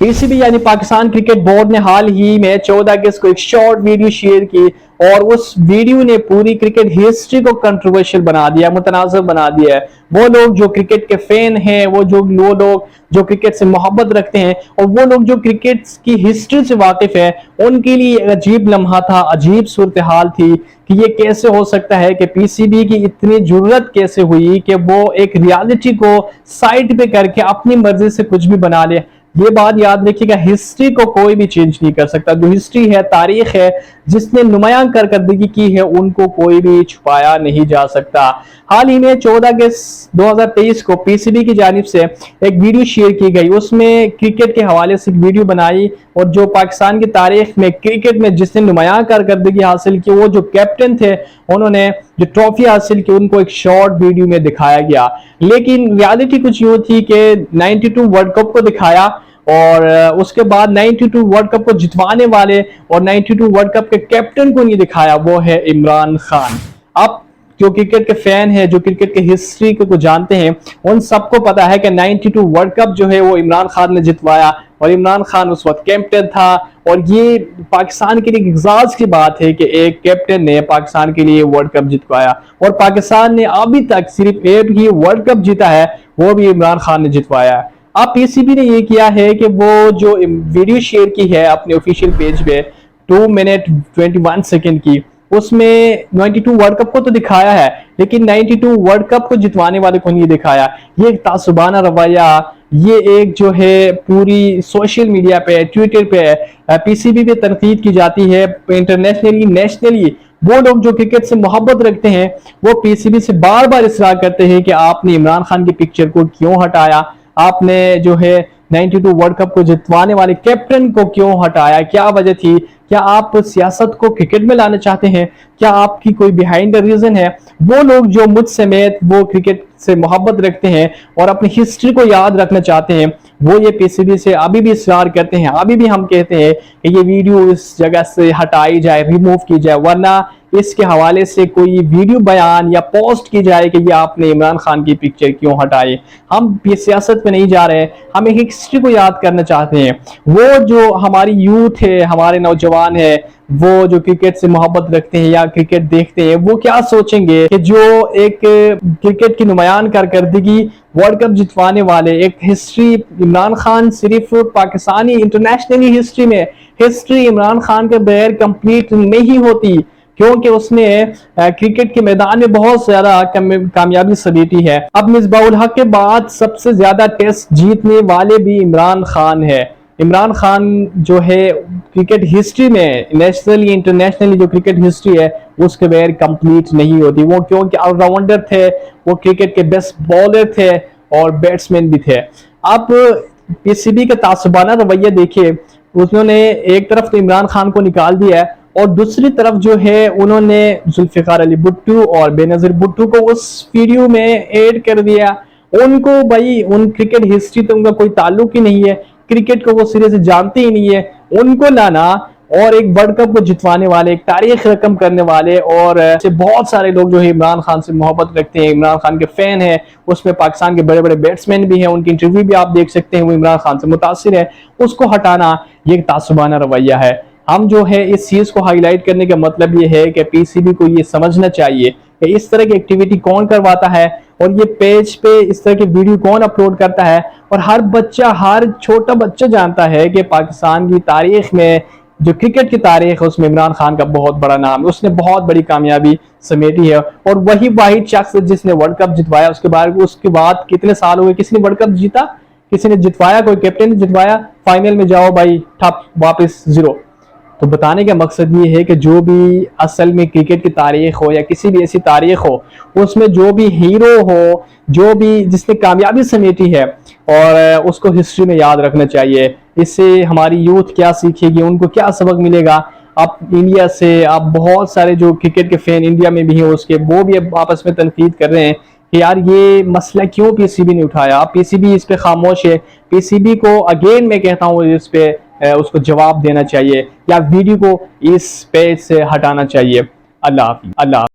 PCB यानी Pakistan cricket board ने हाल ही में 14 अगस्त को एक शॉर्ट वीडियो शेयर की और उस वीडियो ने पूरी क्रिकेट हिस्ट्री को कंट्रोवर्शियल बना दिया, मुतनाज़िर बना दिया है। वो लोग जो क्रिकेट के फैन हैं, वो लोग जो क्रिकेट से मोहब्बत रखते हैं और वो लोग जो क्रिकेट की हिस्ट्री से वाकिफ है, उनके लिए अजीब लम्हा था, अजीब सूरत हाल थी कि ये कैसे हो सकता है कि पीसीबी की इतनी जरूरत कैसे हुई कि वो एक रियलिटी को साइड पे करके अपनी मर्जी से कुछ भी बना ले। ये बात याद रखिएगा, हिस्ट्री को कोई भी चेंज नहीं कर सकता। जो हिस्ट्री है, तारीख है, जिसने नुमायां कारकर्दगी की है, उनको कोई भी छुपाया नहीं जा सकता। हाल ही में 14 अगस्त 2023 को पीसीबी की जानिब से एक वीडियो शेयर की गई, उसमें क्रिकेट के हवाले से एक वीडियो बनाई और जो पाकिस्तान की तारीख में क्रिकेट में जिसने नुमायां कारकर्दगी हासिल की, वो जो कैप्टन थे, उन्होंने जो ट्रॉफी हासिल की, उनको एक शॉर्ट वीडियो में दिखाया गया। लेकिन रियलिटी कुछ यूं थी कि 92 वर्ल्ड कप को दिखाया और उसके बाद 92 वर्ल्ड कप को जितवाने वाले और 92 वर्ल्ड कप के कैप्टन को नहीं दिखाया, वो है इमरान खान। अब जो क्रिकेट के फैन है, जो क्रिकेट के हिस्ट्री को जानते हैं, उन सबको पता है कि 92 वर्ल्ड कप जो है वो इमरान खान ने जितवाया और इमरान खान उस वक्त कैप्टन था। और ये पाकिस्तान के लिए एग्जाज की बात है कि एक कैप्टन ने पाकिस्तान के लिए वर्ल्ड कप जितवाया और पाकिस्तान ने अभी तक सिर्फ एक ही वर्ल्ड कप जीता है, वो भी इमरान खान ने जितवाया है। अब पीसीबी ने ये किया है कि वो जो वीडियो शेयर की है अपने ऑफिशियल पेज पे 2 मिनट 21 सेकंड की, उसमें 92 वर्ल्ड कप को तो दिखाया है, लेकिन 92 वर्ल्ड कप को जितवाने वाले को नहीं दिखाया। ये एक तासुबाना रवैया, ये एक जो है पूरी सोशल मीडिया पे, ट्विटर पे पीसीबी पे तनकीद की जाती है। इंटरनेशनली, नेशनली वो लोग जो क्रिकेट से मोहब्बत रखते हैं, वो पीसीबी से बार बार इसरार करते हैं कि आपने इमरान खान की पिक्चर को क्यों हटाया, आपने जो है 92 वर्ल्ड कप को जितवाने वाले कैप्टन को क्यों हटाया, क्या वजह थी, क्या आप सियासत को क्रिकेट में लाना चाहते हैं, क्या आपकी कोई बिहाइंड द रीजन है। वो लोग जो मुझ समेत वो क्रिकेट से मोहब्बत रखते हैं और अपनी हिस्ट्री को याद रखना चाहते हैं, वो ये पीसीबी से अभी भी इसरार करते हैं। अभी भी हम कहते हैं कि ये वीडियो इस जगह से हटाई जाए, रिमूव की जाए, वरना इसके हवाले से कोई वीडियो बयान या पोस्ट की जाए कि ये आपने इमरान खान की पिक्चर क्यों हटाई। हम ये सियासत में नहीं जा रहे, हम एक हिस्ट्री को याद करना चाहते हैं। वो जो हमारी यूथ है, हमारे नौजवान है, वो जो क्रिकेट से मोहब्बत रखते हैं या क्रिकेट देखते हैं, वो क्या सोचेंगे कि जो एक क्रिकेट की नुमायान कारकर्दगी वर्ल्ड कप जितवाने वाले एक हिस्ट्री, इमरान खान सिर्फ पाकिस्तानी इंटरनेशनली हिस्ट्री में हिस्ट्री इमरान खान के बगैर कंप्लीट नहीं होती, क्योंकि उसने क्रिकेट के मैदान में बहुत ज्यादा कामयाबी समेटी है। अब मिसबाउल हक के बाद सबसे ज्यादा टेस्ट जीतने वाले भी इमरान खान है। इमरान खान जो है क्रिकेट हिस्ट्री में, नेशनली इंटरनेशनली जो क्रिकेट हिस्ट्री है, उसके बगैर कंप्लीट नहीं होती। वो क्योंकि ऑलराउंडर थे, वो क्रिकेट के बेस्ट बॉलर थे और बैट्समैन भी थे। अब पीसीबी का तासुबाना रवैया देखिए, उन्होंने एक तरफ तो इमरान खान को निकाल दिया है और दूसरी तरफ जो है उन्होंने जुल्फिकार अली भुट्टो और बेनजीर भुट्टो को उस वीडियो में ऐड कर दिया। उनको भाई उन क्रिकेट हिस्ट्री तो उनका कोई ताल्लुक ही नहीं है, क्रिकेट को वो सिरे से जानते ही नहीं है। उनको लाना और एक वर्ल्ड कप को जितवाने वाले, एक तारीख रकम करने वाले और बहुत सारे लोग जो है इमरान खान से मोहब्बत रखते हैं, इमरान खान के फैन है, उसमें पाकिस्तान के बड़े बड़े बैट्समैन भी हैं, उनकी इंटरव्यू भी आप देख सकते हैं, वो इमरान खान से मुतासिर है, उसको हटाना ये एक तासुबाना रवैया है। हम जो है इस चीज को हाईलाइट करने का मतलब ये है कि पीसीबी को ये समझना चाहिए कि इस तरह की एक्टिविटी कौन करवाता है और ये पेज पे इस तरह की वीडियो कौन अपलोड करता है। और हर बच्चा, हर छोटा बच्चा जानता है कि पाकिस्तान की तारीख में जो क्रिकेट की तारीख है, उसमें इमरान खान का बहुत बड़ा नाम है, उसने बहुत बड़ी कामयाबी समेटी है और वही वाहिद शख्स जिसने वर्ल्ड कप जितवाया। उसके बाद कितने साल हुए, किसी ने वर्ल्ड कप जीता, किसी ने जितवाया, कोई कैप्टन ने जितवाया, फाइनल में जाओ भाई ठप, वापस जीरो। तो बताने का मकसद ये है कि जो भी असल में क्रिकेट की तारीख हो या किसी भी ऐसी तारीख हो, उसमें जो भी हीरो हो, जो भी जिसने कामयाबी समेटी है, और उसको हिस्ट्री में याद रखना चाहिए। इससे हमारी यूथ क्या सीखेगी, उनको क्या सबक मिलेगा। आप इंडिया से, आप बहुत सारे जो क्रिकेट के फैन इंडिया में भी हैं, उसके वो भी आपस में तनकीद कर रहे हैं कि यार ये मसला क्यों पीसीबी ने उठाया। पीसीबी इस पे खामोश है। पीसीबी को अगेन मैं कहता हूँ इस पे उसको जवाब देना चाहिए या वीडियो को इस पेज से हटाना चाहिए। अल्लाह हाफिज़।